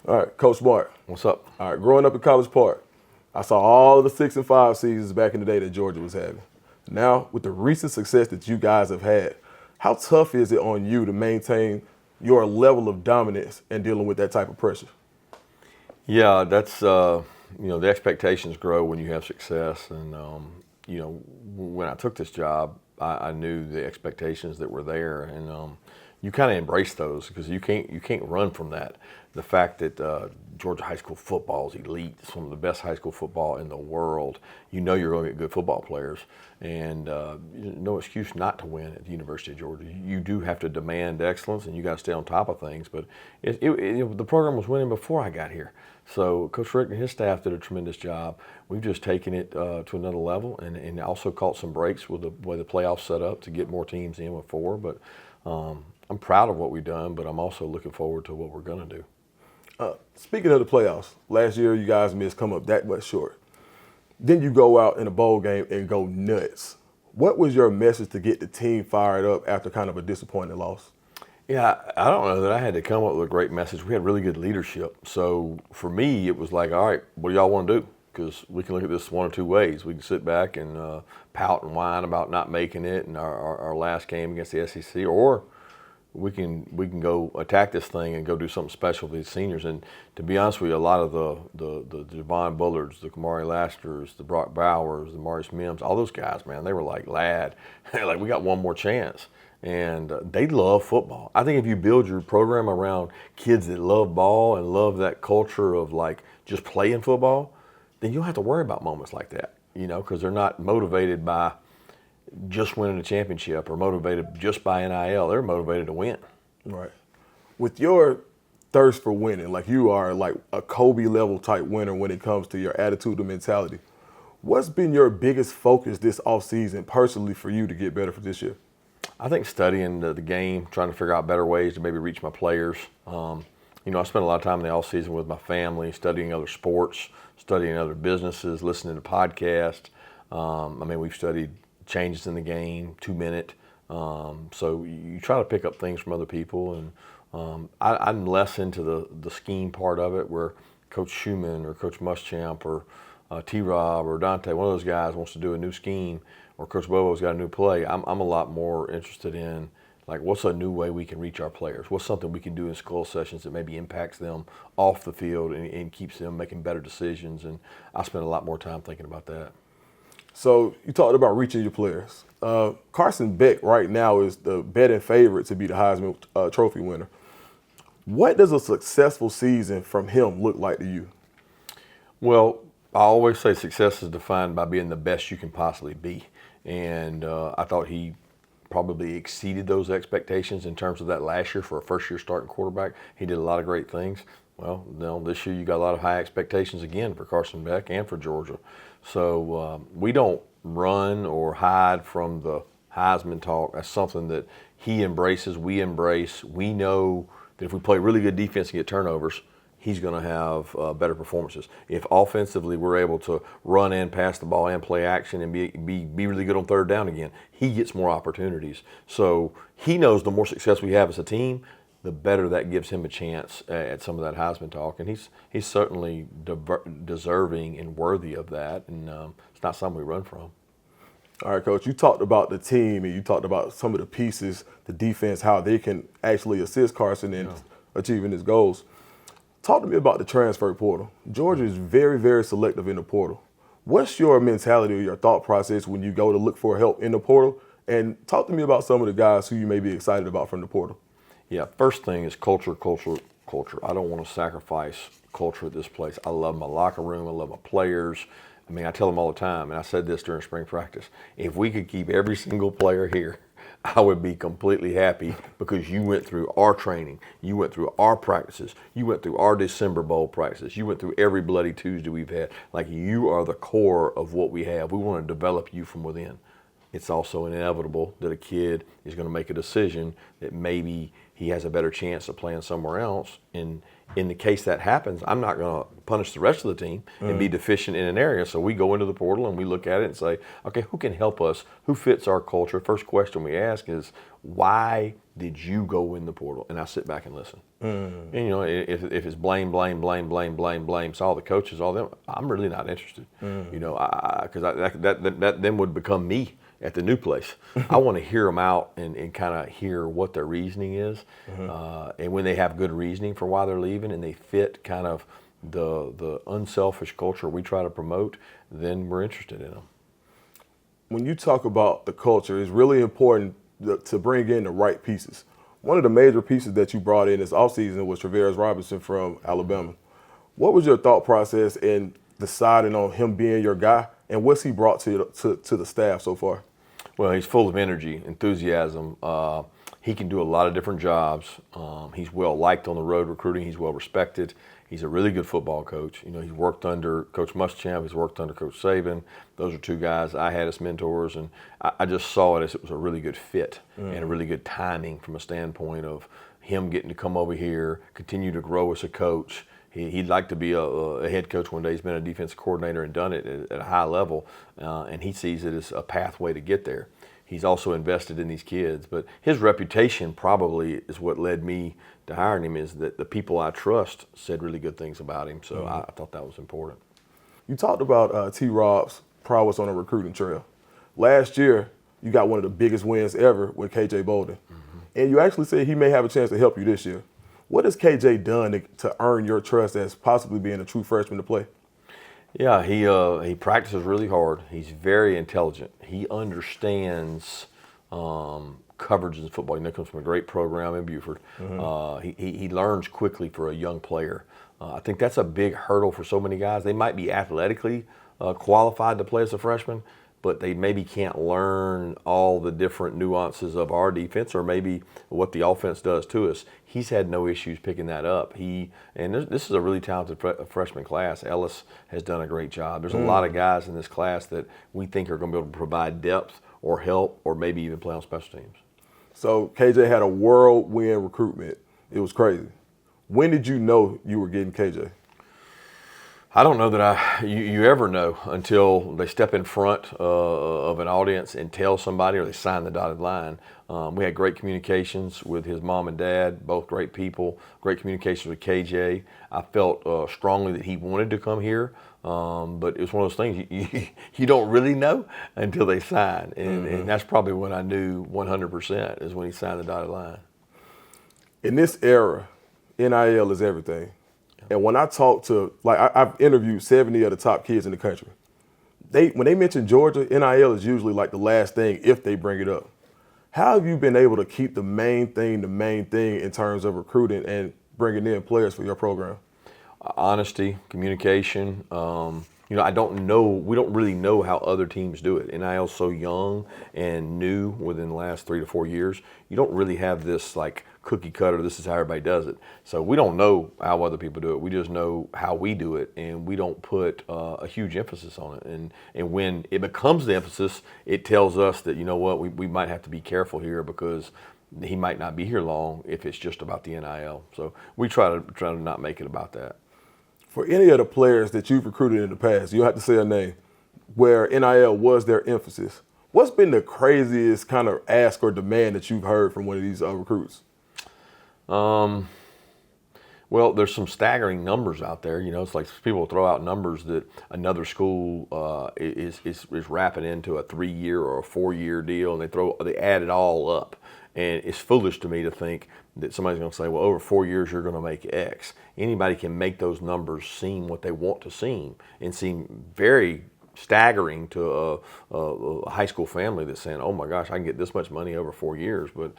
All right, Coach Smart. What's up? All right, growing up in College Park, I saw all of the 6-5 seasons back in the day that Georgia was having. Now, with the recent success that you guys have had, how tough is it on you to maintain your level of dominance and dealing with that type of pressure? Yeah, that's the expectations grow when you have success, and when I took this job, I knew the expectations that were there, and you kind of embrace those because you can't run from that. The fact that Georgia high school football is elite, it's one of the best high school football in the world. You know you're going to get good football players, and no excuse not to win at the University of Georgia. You do have to demand excellence, and you got to stay on top of things. But the program was winning before I got here. So Coach Rick and his staff did a tremendous job. We've just taken it to another level, and also caught some breaks with the way the playoffs set up to get more teams in with 4. But I'm proud of what we've done, but I'm also looking forward to what we're going to do. Speaking of the playoffs, last year you guys missed come up that much short. Then you go out in a bowl game and go nuts. What was your message to get the team fired up after kind of a disappointing loss? Yeah, I don't know that I had to come up with a great message. We had really good leadership. So for me, it was like, all right, what do y'all want to do? Because we can look at this one or two ways. We can sit back and pout and whine about not making it in our last game against the SEC, or we can go attack this thing and go do something special for these seniors. And to be honest with you, a lot of the Javon Bullards, the Kamari Lasters, the Brock Bowers, the Maurice Mims, all those guys, man, they were like, lad, like we got one more chance. And they love football. I think if you build your program around kids that love ball and love that culture of like just playing football, then you don't have to worry about moments like that, because they're not motivated by just winning a championship or motivated just by NIL. They're motivated to win. Right. With your thirst for winning, like you are like a Kobe level type winner when it comes to your attitude and mentality, what's been your biggest focus this offseason personally for you to get better for this year? I think studying the game, trying to figure out better ways to maybe reach my players. I spent a lot of time in the off season with my family, studying other sports, studying other businesses, listening to podcasts. We've studied changes in the game, 2-minute. So you try to pick up things from other people, and I'm less into the scheme part of it, where Coach Schumann or Coach Muschamp or T-Rob or Dante, one of those guys wants to do a new scheme, or Coach Bobo's got a new play. I'm a lot more interested in, like, what's a new way we can reach our players? What's something we can do in school sessions that maybe impacts them off the field and keeps them making better decisions? And I spend a lot more time thinking about that. So you talked about reaching your players. Carson Beck right now is the betting favorite to be the Heisman Trophy winner. What does a successful season from him look like to you? Well, I always say success is defined by being the best you can possibly be. And I thought he probably exceeded those expectations in terms of that last year for a first-year starting quarterback. He did a lot of great things. Well, this year you got a lot of high expectations again for Carson Beck and for Georgia. So we don't run or hide from the Heisman talk. That's something that he embraces, we embrace. We know that if we play really good defense and get turnovers, he's going to have better performances. If offensively we're able to run and pass the ball and play action and be really good on third down again, he gets more opportunities. So he knows the more success we have as a team, the better that gives him a chance at some of that Heisman talk. And he's certainly deserving and worthy of that, and it's not something we run from. All right, Coach, you talked about the team and you talked about some of the pieces, the defense, how they can actually assist Carson in achieving his goals. Talk to me about the transfer portal. Georgia is very, very selective in the portal. What's your mentality or your thought process when you go to look for help in the portal? And talk to me about some of the guys who you may be excited about from the portal. Yeah, first thing is culture. I don't want to sacrifice culture at this place. I love my locker room. I love my players. I tell them all the time, and I said this during spring practice, if we could keep every single player here, I would be completely happy, because you went through our training, you went through our practices, you went through our December Bowl practices, you went through every bloody Tuesday we've had. Like, you are the core of what we have. We want to develop you from within. It's also inevitable that a kid is going to make a decision that maybe he has a better chance of playing somewhere else. And in the case that happens, I'm not going to punish the rest of the team and be deficient in an area. So we go into the portal and we look at it and say, okay, who can help us? Who fits our culture? First question we ask is, why did you go in the portal? And I sit back and listen. And, you know, if it's blame, it's all the coaches, all them, I'm really not interested. You know, because that then would become me at the new place. I want to hear them out and kind of hear what their reasoning is. And when they have good reasoning for why they're leaving and they fit kind of the unselfish culture we try to promote, then we're interested in them. When you talk about the culture, it's really important to bring in the right pieces. One of the major pieces that you brought in this offseason was Travaris Robinson from Alabama. What was your thought process in deciding on him being your guy, and what's he brought to the staff so far? Well, he's full of energy, enthusiasm. He can do a lot of different jobs. He's well liked on the road recruiting. He's well respected. He's a really good football coach. You know, he's worked under Coach Muschamp. He's worked under Coach Saban. Those are two guys I had as mentors, and I just saw it as it was a really good fit and a really good timing from a standpoint of him getting to come over here, continue to grow as a coach. He'd like to be a head coach one day. He's been a defensive coordinator and done it at a high level, and he sees it as a pathway to get there. He's also invested in these kids, but his reputation probably is what led me to hiring him, is that the people I trust said really good things about him, so I thought that was important. You talked about T-Rob's prowess on a recruiting trail. Last year, you got one of the biggest wins ever with KJ Bolden, and you actually said he may have a chance to help you this year. What has KJ done to earn your trust as possibly being a true freshman to play? Yeah, he practices really hard. He's very intelligent. He understands coverage in football. He comes from a great program in Buford. He learns quickly for a young player. I think that's a big hurdle for so many guys. They might be athletically qualified to play as a freshman, but they maybe can't learn all the different nuances of our defense or maybe what the offense does to us. He's had no issues picking that up. This is a really talented freshman class. Ellis has done a great job. There's a lot of guys in this class that we think are going to be able to provide depth or help or maybe even play on special teams. So KJ had a whirlwind recruitment. It was crazy. When did you know you were getting KJ? I don't know that you ever know until they step in front of an audience and tell somebody, or they sign the dotted line. We had great communications with his mom and dad, both great people, great communications with KJ. I felt strongly that he wanted to come here, but it was one of those things you don't really know until they sign. And that's probably when I knew 100% is when he signed the dotted line. In this era, NIL is everything. And when I talk to, I've interviewed 70 of the top kids in the country. When they mention Georgia, NIL is usually like the last thing if they bring it up. How have you been able to keep the main thing in terms of recruiting and bringing in players for your program? Honesty, communication. I don't know. We don't really know how other teams do it. NIL is so young and new within the last 3 to 4 years. You don't really have this like cookie cutter, this is how everybody does it. So we don't know how other people do it. We just know how we do it, and we don't put a huge emphasis on it. And when it becomes the emphasis, it tells us that, you know what, we might have to be careful here because he might not be here long if it's just about the NIL. So we try to not make it about that. For any of the players that you've recruited in the past, you have to say a name, where NIL was their emphasis. What's been the craziest kind of ask or demand that you've heard from one of these recruits? Well, there's some staggering numbers out there. You know, it's like people throw out numbers that another school is wrapping into a 3-year or a 4-year deal, and they add it all up. And it's foolish to me to think that somebody's going to say, well, over 4 years you're going to make X. Anybody can make those numbers seem what they want to seem and seem very staggering to a high school family that's saying, oh my gosh, I can get this much money over 4 years. But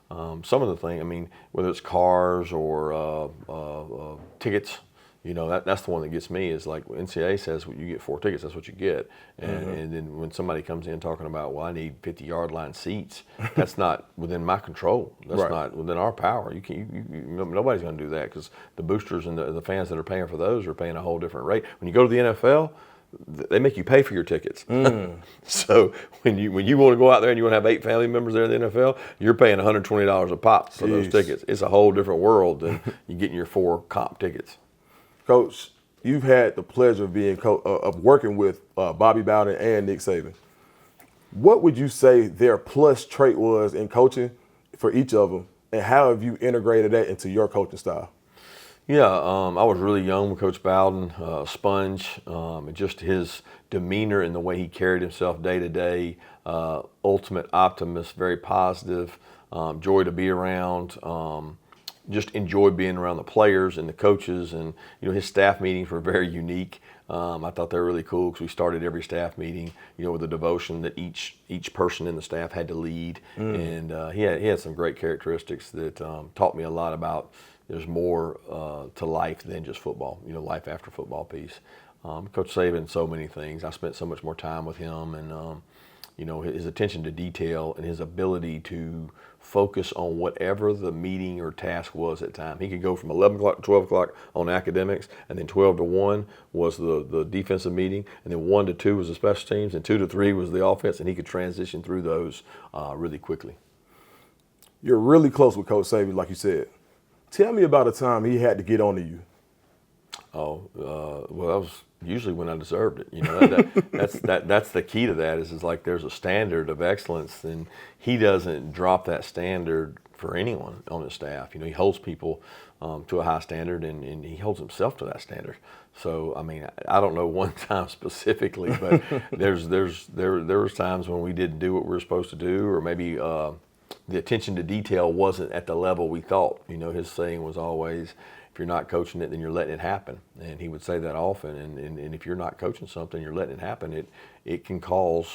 some of the things, I mean, whether it's cars or tickets, you know, that's the one that gets me is like NCAA says you get 4 tickets, that's what you get. And then when somebody comes in talking about, well, I need 50-yard line seats, that's not within my control. That's not within our power. Nobody's going to do that because the boosters and the fans that are paying for those are paying a whole different rate. When you go to the NFL, they make you pay for your tickets. So when you want to go out there and you want to have 8 family members there in the NFL, you're paying $120 a pop for those tickets. It's a whole different world than you getting your 4 comp tickets. Coach, you've had the pleasure of being of working with Bobby Bowden and Nick Saban. What would you say their plus trait was in coaching for each of them, and how have you integrated that into your coaching style? Yeah, I was really young with Coach Bowden, sponge, and just his demeanor and the way he carried himself day to day, ultimate optimist, very positive, joy to be around, just enjoyed being around the players and the coaches, and his staff meetings were very unique. I thought they were really cool because we started every staff meeting, with a devotion that each person in the staff had to lead, and he had some great characteristics that taught me a lot about. There's more to life than just football, life after football piece. Coach Saban, so many things. I spent so much more time with him, and his attention to detail and his ability to focus on whatever the meeting or task was at the time. He could go from 11 o'clock to 12 o'clock on academics, and then 12 to 1 was the defensive meeting, and then 1 to 2 was the special teams, and 2 to 3 was the offense, and he could transition through those really quickly. You're really close with Coach Saban, like you said. Tell me about a time he had to get on to you. Well, that was usually when I deserved it. That's the key to that is like there's a standard of excellence, and he doesn't drop that standard for anyone on his staff. He holds people to a high standard, and he holds himself to that standard. So, I don't know one time specifically, but there was times when we didn't do what we were supposed to do, or maybe the attention to detail wasn't at the level we thought. His saying was always, if you're not coaching it, then you're letting it happen. And he would say that often. And if you're not coaching something, you're letting it happen, it can cause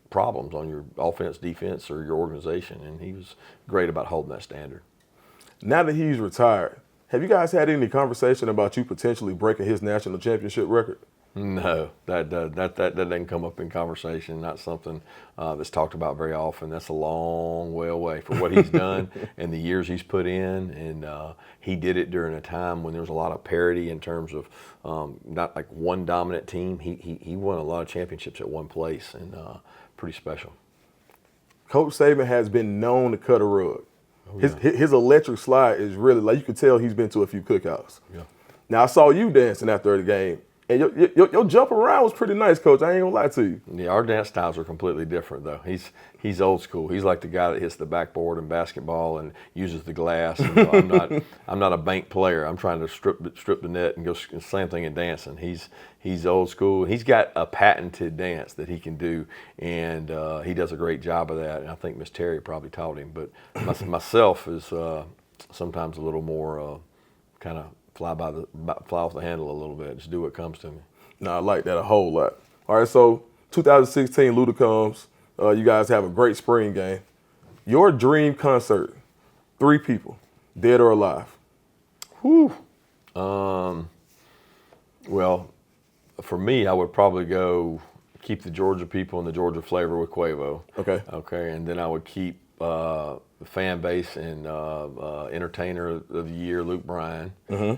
problems on your offense, defense, or your organization. And he was great about holding that standard. Now that he's retired, have you guys had any conversation about you potentially breaking his national championship record? No, that doesn't come up in conversation. Not something that's talked about very often. That's a long way away for what he's done and the years he's put in. And he did it during a time when there was a lot of parity in terms of not like one dominant team. He won a lot of championships at one place, and pretty special. Coach Saban has been known to cut a rug. Oh, yeah. His electric slide is really, like, you can tell he's been to a few cookouts. Yeah. Now, I saw you dancing after the game. And your jump around was pretty nice, Coach. I ain't gonna lie to you. Yeah, our dance styles are completely different, though. He's old school. He's like the guy that hits the backboard in basketball and uses the glass. And I'm not a bank player. I'm trying to strip the net and go same thing in dancing. He's old school. He's got a patented dance that he can do, and he does a great job of that. And I think Miss Terry probably taught him. But myself is sometimes a little more kind of fly off the handle a little bit. Just do what comes to me. No, I like that a whole lot. All right, so 2016 Luda comes. You guys have a great spring game. Your dream concert, 3 people, dead or alive. Whew. Well, for me, I would probably go keep the Georgia people and the Georgia flavor with Quavo. Okay. Okay, and then I would keep the fan base and entertainer of the year, Luke Bryan,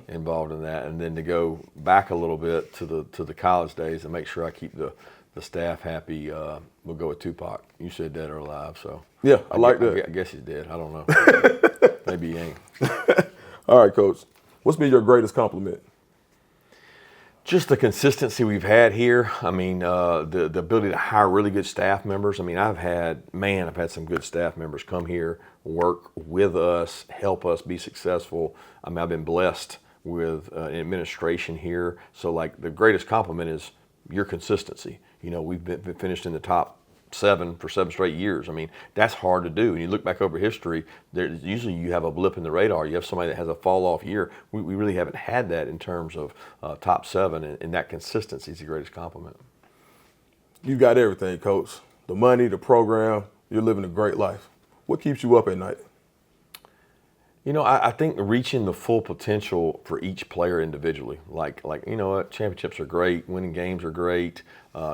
involved in that, and then to go back a little bit to the college days and make sure I keep the staff happy. We'll go with Tupac. You said dead or alive, so yeah, I like that. I guess he's dead. I don't know. Maybe he ain't. All right, Coach. What's been your greatest compliment? Just the consistency we've had here. The ability to hire really good staff members. I've had some good staff members come here, work with us, help us be successful. I've been blessed with an administration here. So, like, the greatest compliment is your consistency. We've been finished in the top 7 for 7 straight years. That's hard to do. And you look back over history, usually you have a blip in the radar. You have somebody that has a fall off year. We really haven't had that in terms of top 7, and that consistency is the greatest compliment. You got everything, Coach. The money, the program. You're living a great life. What keeps you up at night? I think reaching the full potential for each player individually. Like championships are great, winning games are great,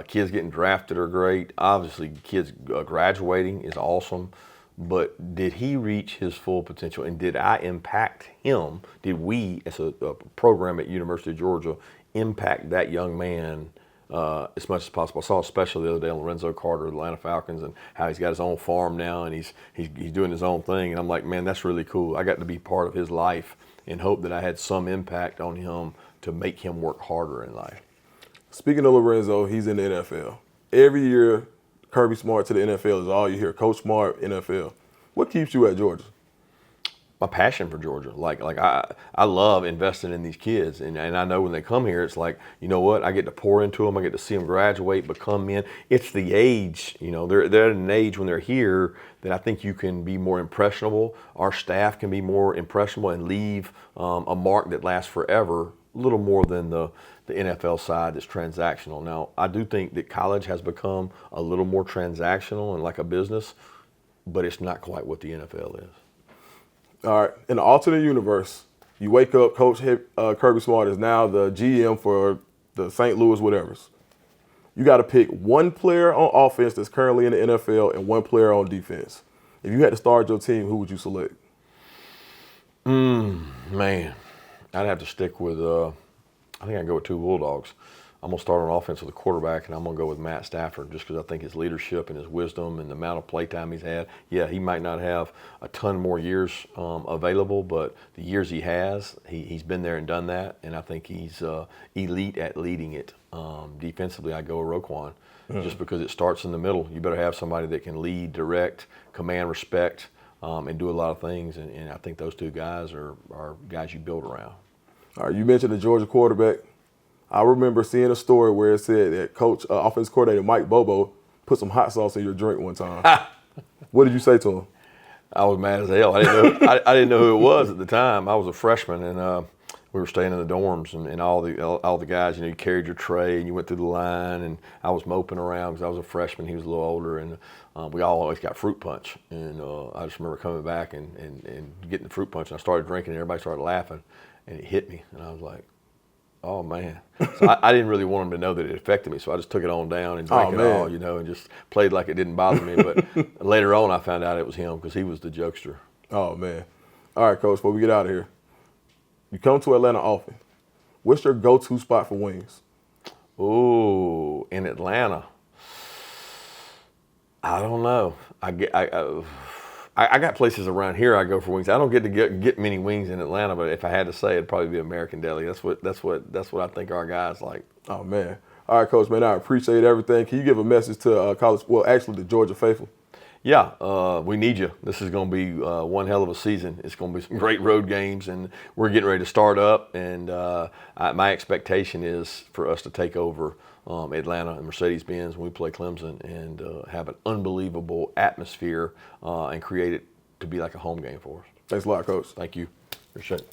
kids getting drafted are great. Obviously, kids graduating is awesome. But did he reach his full potential, and did I impact him? Did we, as a program at University of Georgia, impact that young man as much as possible. I saw a special the other day on Lorenzo Carter of the Atlanta Falcons and how he's got his own farm now and he's doing his own thing. And I'm like, man, that's really cool. I got to be part of his life and hope that I had some impact on him to make him work harder in life. Speaking of Lorenzo, he's in the NFL. Every year, Kirby Smart to the NFL is all you hear. Coach Smart, NFL. What keeps you at Georgia? My passion for Georgia. Like I love investing in these kids. And I know when they come here, it's like, you know what? I get to pour into them. I get to see them graduate, become men. It's the age, you know, they're at an age when they're here that I think you can be more impressionable. Our staff can be more impressionable and leave a mark that lasts forever, a little more than the NFL side that's transactional. Now, I do think that college has become a little more transactional and like a business, but it's not quite what the NFL is. All right, in the alternate universe, you wake up, Coach Kirby Smart is now the GM for the St. Louis whatevers. You got to pick one player on offense that's currently in the NFL and one player on defense. If you had to start your team, who would you select? Man, I'd have to stick with, I think I'd go with two Bulldogs. I'm going to start on offense with a quarterback, and I'm going to go with Matt Stafford just because I think his leadership and his wisdom and the amount of playtime he's had. Yeah, he might not have a ton more years available, but the years he has, he's been there and done that, and I think he's elite at leading it. Defensively, I go with Roquan just because it starts in the middle. You better have somebody that can lead, direct, command respect, and do a lot of things, and I think those two guys are guys you build around. All right, you mentioned the Georgia quarterback. I remember seeing a story where it said that Coach, offensive coordinator Mike Bobo put some hot sauce in your drink one time. What did you say to him? I was mad as hell. I didn't know who it was at the time. I was a freshman, and we were staying in the dorms, and all the guys, you know, you carried your tray and you went through the line, and I was moping around because I was a freshman. He was a little older, and we all always got fruit punch. And I just remember coming back and getting the fruit punch, and I started drinking, and everybody started laughing, and it hit me, and I was like, oh, man. So I didn't really want them to know that it affected me, so I just took it on down and drank it all, you know, and just played like it didn't bother me. But later on, I found out it was him because he was the jokester. Oh, man. All right, Coach, before we get out of here, you come to Atlanta often. What's your go-to spot for wings? Ooh, in Atlanta. I don't know. I got places around here I go for wings. I don't get to get many wings in Atlanta, but if I had to say, it'd probably be American Deli. That's what I think our guys like. Oh, man. All right, Coach, man, I appreciate everything. Can you give a message to the Georgia faithful? Yeah, we need you. This is going to be one hell of a season. It's going to be some great road games, and we're getting ready to start up. And my expectation is for us to take over Atlanta and Mercedes-Benz when we play Clemson and have an unbelievable atmosphere and create it to be like a home game for us. Thanks a lot, Coach. Thank you. Appreciate it.